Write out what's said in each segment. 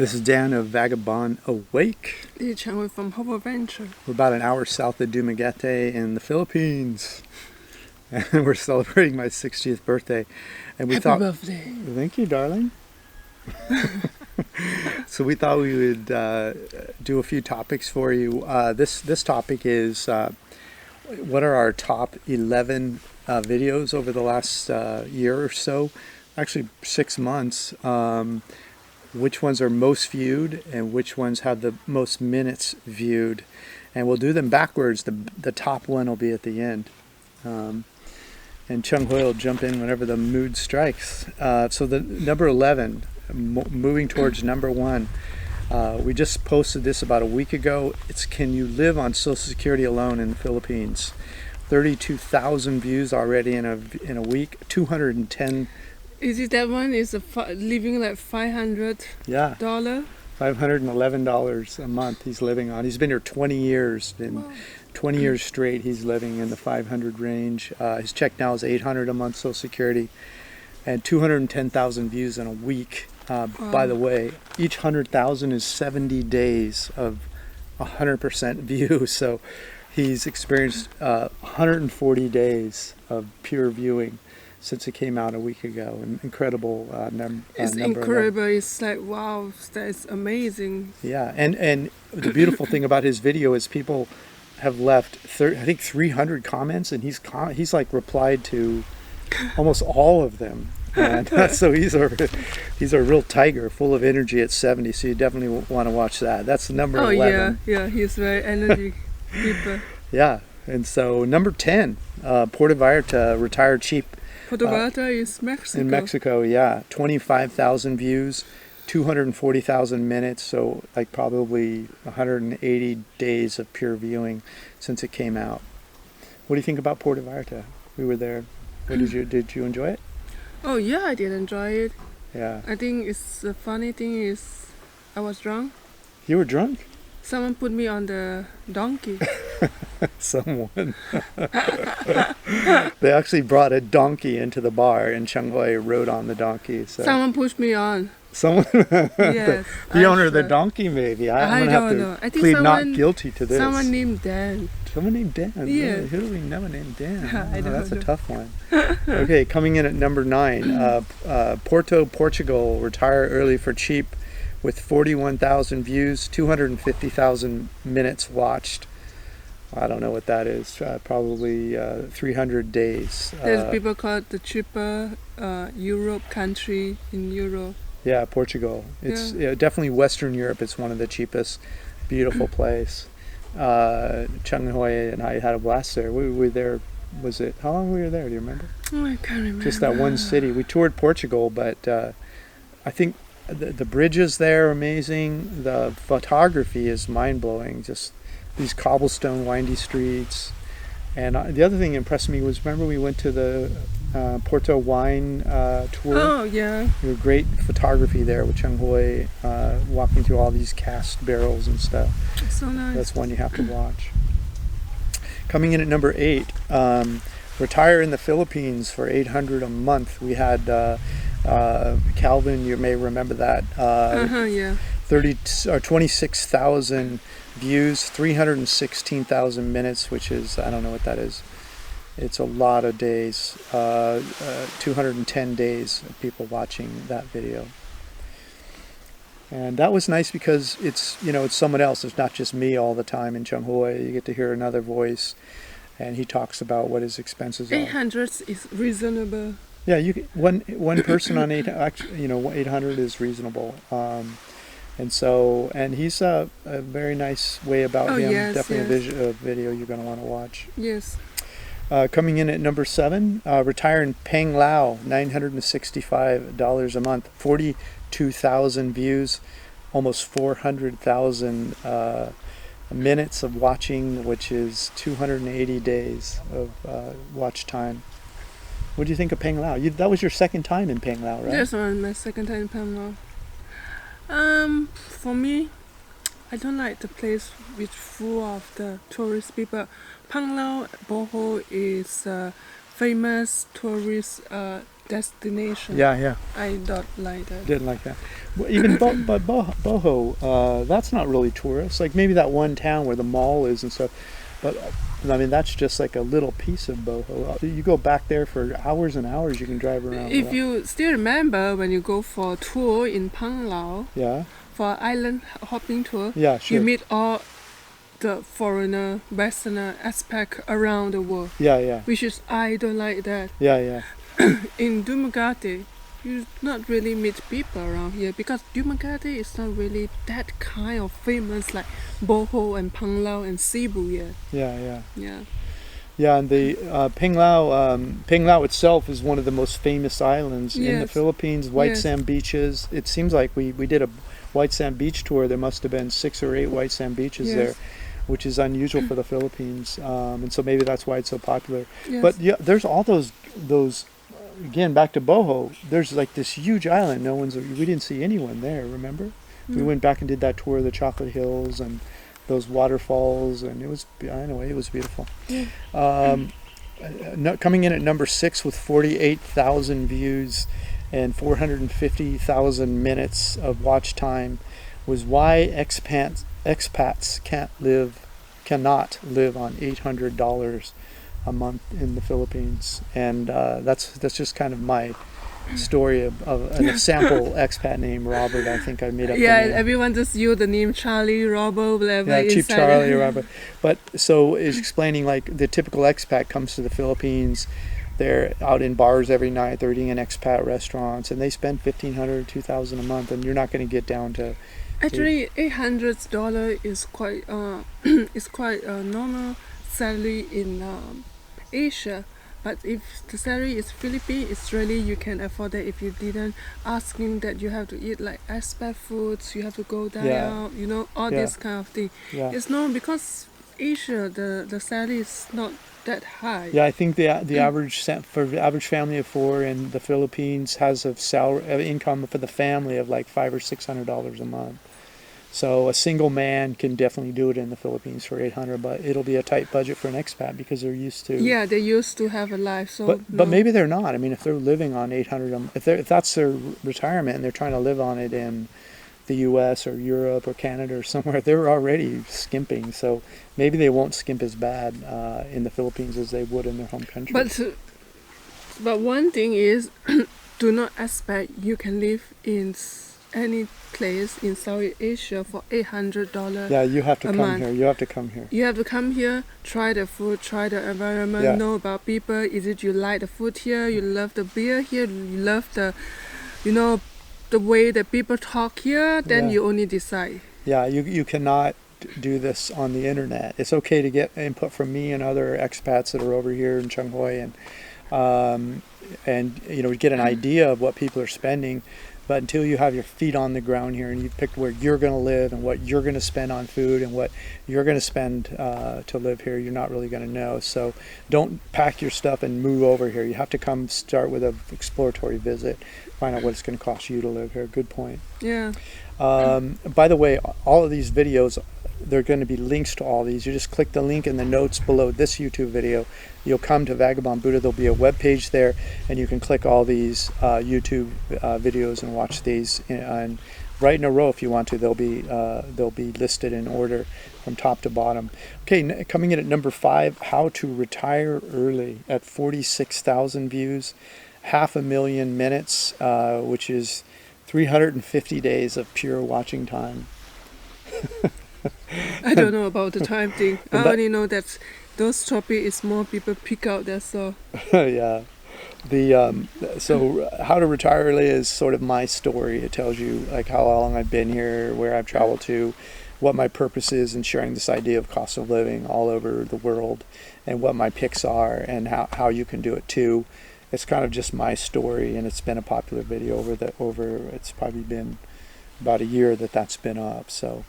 This is Dan of Vagabond Awake. 𝐿 from Hope Adventure. We're about an hour south of Dumaguete in the Philippines. And we're celebrating my 60th birthday. And we Happy birthday. Thank you, darling. So we thought we would do a few topics for you. This topic is what are our top 11 videos over the last year or so, actually 6 months. Which ones are most viewed and which ones have the most minutes viewed, and we'll do them backwards. The top one will be at the end, and Chung Hui will jump in whenever the mood strikes. So the number 11, moving towards number 1, we just posted this about a week ago. It's can you live on Social Security alone in the Philippines? 32,000 views already in a week. 210. Is it that one? Is living like $500? Yeah. $511 a month he's living on. He's been here 20 years. And 20 years straight he's living in the 500 range. His check now is $800 a month Social Security, and 210,000 views in a week. By the way, each 100,000 is 70 days of 100% view. So he's experienced 140 days of pure viewing since it came out a week ago. An incredible number. It's incredible. It's like, wow, that's amazing. Yeah, and the beautiful thing about his video is people have left I think 300 comments, and he's like replied to almost all of them. And so he's a real tiger, full of energy at 70. So you definitely want to watch that. That's number 11. Yeah, he's very energy people. Yeah, and so number 10, Puerto Vallarta, retired cheap. Puerto Vallarta is Mexico. In Mexico, yeah. 25,000 views, 240,000 minutes, so like probably 180 days of pure viewing since it came out. What do you think about Puerto Vallarta? We were there. Did you enjoy it? Oh yeah, I did enjoy it. Yeah. I think the funny thing is I was drunk. You were drunk? Someone put me on the donkey. Someone. They actually brought a donkey into the bar, and Chung Hui rode on the donkey. So. Someone pushed me on. Someone? Yes. The owner of the donkey, maybe. I'm going to have to plead not guilty to this. Someone named Dan. Someone named Dan? Yeah. Really? Who do we never named Dan? I don't know. That's a tough one. Okay, coming in at number 9. Porto Portugal, retire early for cheap, with 41,000 views, 250,000 minutes watched. I don't know what that is. Probably 300 days. There's people call it the cheaper Europe country in Europe. Yeah, Portugal. It's definitely Western Europe. It's one of the cheapest. Beautiful place. Chung Hui and I had a blast there. We were there. How long were we there? Do you remember? Oh, I can't remember. Just that one city. We toured Portugal, but I think the bridges there are amazing. The photography is mind-blowing. Just these cobblestone windy streets. And the other thing that impressed me was, remember we went to the Porto wine tour? Oh, yeah. There was great photography there with Chung Hui walking through all these cast barrels and stuff. It's so nice. That's one you have to watch. Coming in at number 8, retire in the Philippines for $800 a month. We had Calvin, you may remember that. Yeah. 26,000 views, 316,000 minutes, which is, I don't know what that is. It's a lot of days. 210 days of people watching that video. And that was nice because it's someone else. It's not just me all the time in Chung Hui. You get to hear another voice, and he talks about what his expenses are. 800 is reasonable. Yeah, one person on 800 is reasonable. And he's a very nice way about him. Yes, definitely a video you're going to want to watch. Yes. Coming in at number 7, retire in Panglao, $965 a month, 42,000 views, almost 400,000 minutes of watching, which is 280 days of watch time. What do you think of Panglao? That was your second time in Panglao, right? This was my second time in Panglao. For me, I don't like the place which full of the tourist people. Panglao, Bohol is famous tourist destination. Yeah. I don't like that. Didn't like that. Well, even Boho, that's not really tourist. Like maybe that one town where the mall is and stuff. But I mean, that's just like a little piece of Boho. You go back there for hours and hours. You can drive around. If you still remember when you go for a tour in Panglao, yeah, for island hopping tour, yeah, sure. you meet all the foreigner, Westerner aspect around the world. Yeah. Which is, I don't like that. Yeah. In 𝐕𝐚𝐠𝐷𝐻, you not really meet people around here because 𝐕𝐚𝐠𝐷𝐻 is not really that kind of famous like Boho and Panglao and Cebu yet. Yeah. Yeah. Yeah, and the Panglao itself is one of the most famous islands in the Philippines. White sand beaches. It seems like we did a white sand beach tour. There must have been 6 or 8 white sand beaches there, which is unusual for the Philippines. And so maybe that's why it's so popular. Yes. But yeah, there's all those again, back to Boho. There's like this huge island. We didn't see anyone there. Remember? We went back and did that tour of the Chocolate Hills and those waterfalls, and it was beautiful. Coming in at number 6 with 48,000 views and 450,000 minutes of watch time was why expats cannot live on $800 a month in the Philippines. And that's just kind of my story of a sample expat name, Robert. I think I made up the name. Everyone just use the name Charlie, Robert, whatever. Yeah, Cheap Charlie or Robert. But so it's explaining like the typical expat comes to the Philippines. They're out in bars every night. They're eating in expat restaurants, and they spend $1,500, $2,000 a month. And you're not going to get down to. Actually, $800 is quite a normal salary in Asia. But if the salary is Philippines, it's really you can afford it if you didn't asking that you have to eat like expat foods, you have to go down, all this kind of thing. Yeah. It's not because Asia the salary is not that high. Yeah, I think the average for the average family of 4 in the Philippines has a income for the family of like $500 or $600 a month. So a single man can definitely do it in the Philippines for $800, but it'll be a tight budget for an expat because they're used to. Yeah, they used to have a life. So but maybe they're not. I mean, if they're living on $800, if that's their retirement and they're trying to live on it in the U.S. or Europe or Canada or somewhere, they're already skimping. So maybe they won't skimp as bad in the Philippines as they would in their home country. But one thing is, do not expect you can live in any place in Southeast Asia for $800. Yeah, you have to come month. here. You have to come here. You have to come here, try the food, try the environment, know about people. Is it you like the food here? You love the beer here? You love the way that people talk here? Then you only decide. Yeah, you cannot do this on the internet. It's okay to get input from me and other expats that are over here in Changhoi and get an idea of what people are spending. But until you have your feet on the ground here and you've picked where you're going to live and what you're going to spend on food and what you're going to spend to live here, you're not really going to know. So don't pack your stuff and move over here. You have to come start with an exploratory visit, find out what it's going to cost you to live here. Good point. Yeah. By the way, all of these videos, there are going to be links to all these. You just click the link in the notes below this YouTube video. You'll come to Vagabond Buddha. There'll be a web page there, and you can click all these YouTube videos and watch these and right in a row if you want to. They'll be listed in order from top to bottom. Okay, coming in at number 5, how to retire early at 46,000 views, 500,000 minutes, which is 350 days of pure watching time. I don't know about the time thing. I only know that those topics is more people pick out, that's all. Yeah. So how to retire early is sort of my story. It tells you like how long I've been here, where I've traveled to, what my purpose is in sharing this idea of cost of living all over the world, and what my picks are and how you can do it too. It's kind of just my story, and it's been a popular video over it's probably been about a year that's been up. So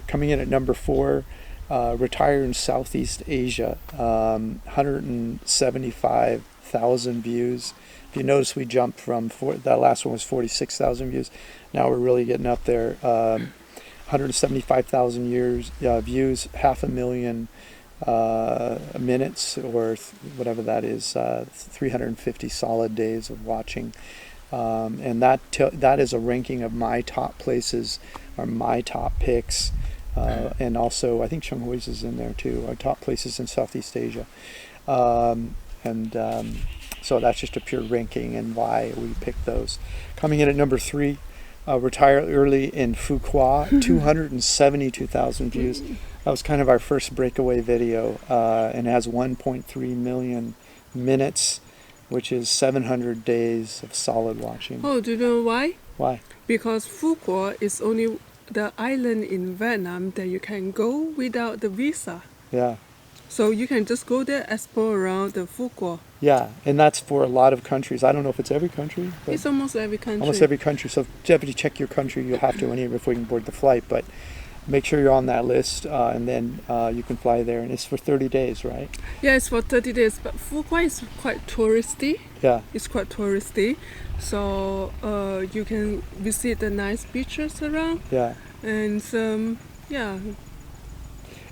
coming in at number 4, retire in Southeast Asia, 175,000 views. If you notice, we jumped from that last one was 46,000 views. Now we're really getting up there. 175,000 views, 500,000 minutes, or whatever that is, 350 solid days of watching. And that is a ranking of my top places, or my top picks. And also, I think 𝐂𝐻𝐲 is in there too, our top places in Southeast Asia. So that's just a pure ranking and why we picked those. Coming in at number 3, Retire Early in Phu Quoc, 272,000 views. That was kind of our first breakaway video, and has 1.3 million minutes, which is 700 days of solid watching. Oh, do you know why? Why? Because Phu Quoc is only the island in Vietnam that you can go without the visa. Yeah. So you can just go there, explore around the Phu Quoc. Yeah, and that's for a lot of countries. I don't know if it's every country. But It's almost every country. almost every country. So if you have to check your country, you have to anyway before you can board the flight. But make sure you're on that list, and then you can fly there. And it's for 30 days, right? Yeah, it's for 30 days, but Phu Quoc is quite touristy. Yeah. It's quite touristy. So you can visit the nice beaches around. Yeah. And yeah.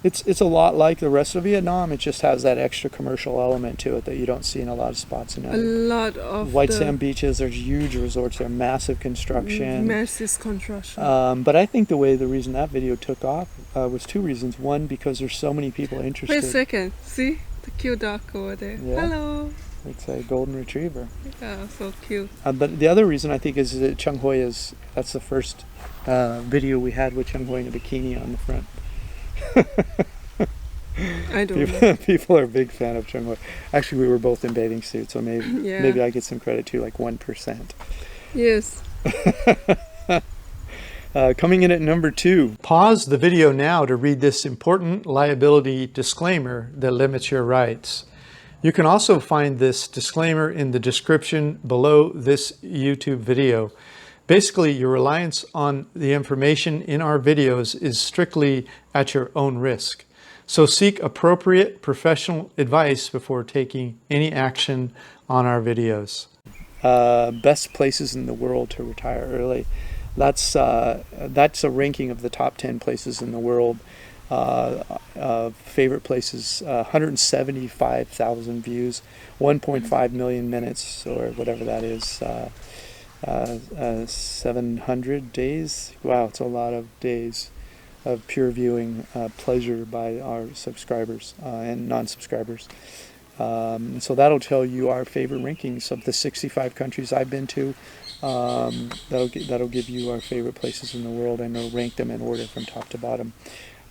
It's a lot like the rest of Vietnam. It just has that extra commercial element to it that you don't see in a lot of spots in A lot of white sand beaches. There's huge resorts there, massive construction. Massive construction. But I think the reason that video took off was 2 reasons. One, because there's so many people interested. Wait a second. See the cute dog over there. Yeah. Hello. It's a golden retriever. Yeah, so cute. But the other reason I think is that 𝐂𝐻𝐲 that's the first video we had with 𝐂𝐻𝐲 in a bikini on the front. I don't know. People are a big fan of 𝐂𝐻𝐲. Actually, we were both in bathing suits, so maybe I get some credit too, like 1%. Yes. Coming in at number 2. Pause the video now to read this important liability disclaimer that limits your rights. You can also find this disclaimer in the description below this YouTube video. Basically, your reliance on the information in our videos is strictly at your own risk. So seek appropriate professional advice before taking any action on our videos. Best places in the world to retire early. That's a ranking of the top 10 places in the world. Favorite places, 175,000 views, 1.5 million minutes, or whatever that is. 700 days. Wow, it's a lot of days of pure viewing pleasure by our subscribers and non-subscribers. So that'll tell you our favorite rankings of the 65 countries I've been to. That'll give you our favorite places in the world, and it'll rank them in order from top to bottom,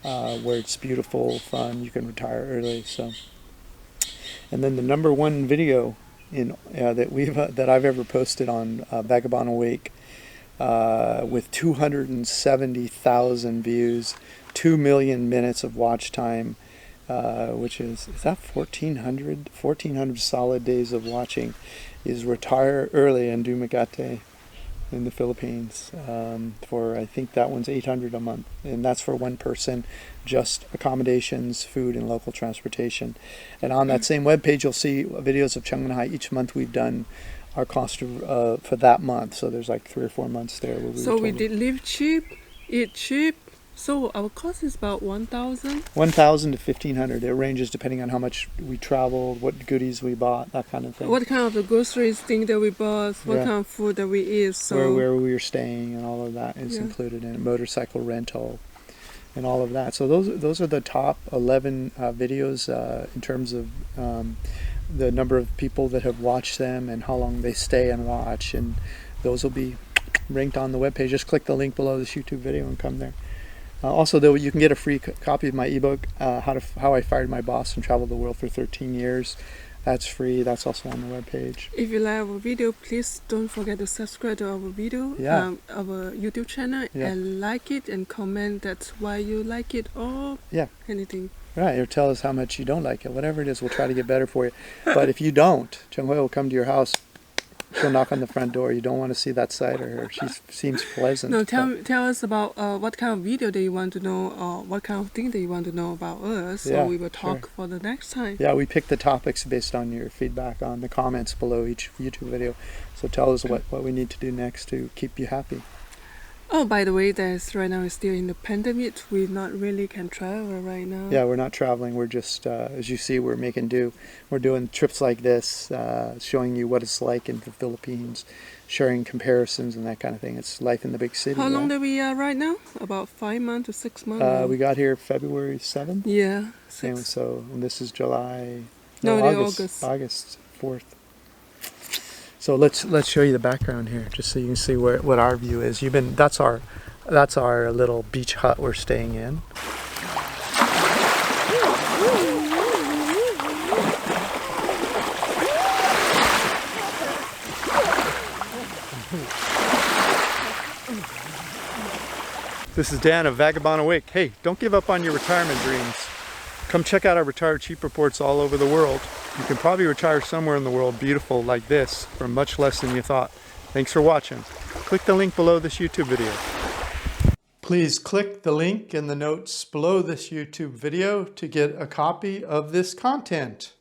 where it's beautiful, fun, you can retire early. So, and then the number 1 video that I've ever posted on Vagabond Awake, with 270,000 views, 2 million minutes of watch time, which is that 1,400 solid days of watching, is Retire Early in Dumaguete in the Philippines, for, I think that one's $800 a month, and that's for 1 person, just accommodations, food, and local transportation. And on that same webpage, you'll see videos of Chiang Mai. Each month we've done our cost for that month, so there's like 3 or 4 months there where we did live cheap, eat cheap. So our cost is about 1,000? 1,000 to 1,500. It ranges depending on how much we traveled, what goodies we bought, that kind of thing. What kind of the groceries thing that we bought, what kind of food that we eat. So where we were staying, and all of that is included in it. Motorcycle rental and all of that. So those are the top 11 videos in terms of the number of people that have watched them and how long they stay and watch. And those will be ranked on the webpage. Just click the link below this YouTube video and come there. Also, though, you can get a free copy of my ebook, How I Fired My Boss and Traveled the World for 13 Years. That's free. That's also on the webpage. If you like our video, please don't forget to subscribe to our video, our YouTube channel, and like it and comment that's why you like it or anything. Right, or tell us how much you don't like it. Whatever it is, we'll try to get better for you. But if you don't, 𝐂𝐻𝐲 will come to your house. She'll knock on the front door. You don't want to see that side of her. She seems pleasant. No, tell us about what kind of video that you want to know, or what kind of thing that you want to know about us, so we will talk for the next time. Yeah, we pick the topics based on your feedback on the comments below each YouTube video. So tell us what we need to do next to keep you happy. Oh, by the way, there's right now is still in the pandemic. We not really can travel right now. Yeah, we're not traveling. We're just, as you see, we're making do. We're doing trips like this, showing you what it's like in the Philippines, sharing comparisons and that kind of thing. It's life in the big city. How long right? do we are right now? About 5 months to 6 months? We got here February 7th. Yeah, And 6. and this is July. No, August. August 4th. So let's show you the background here, just so you can see what our view is. That's our little beach hut we're staying in. This is Dan of Vagabond Awake. Hey, don't give up on your retirement dreams. Come check out our Retire Cheap reports all over the world. You can probably retire somewhere in the world beautiful like this for much less than you thought. Thanks for watching. Click the link below this YouTube video. Please click the link in the notes below this YouTube video to get a copy of this content.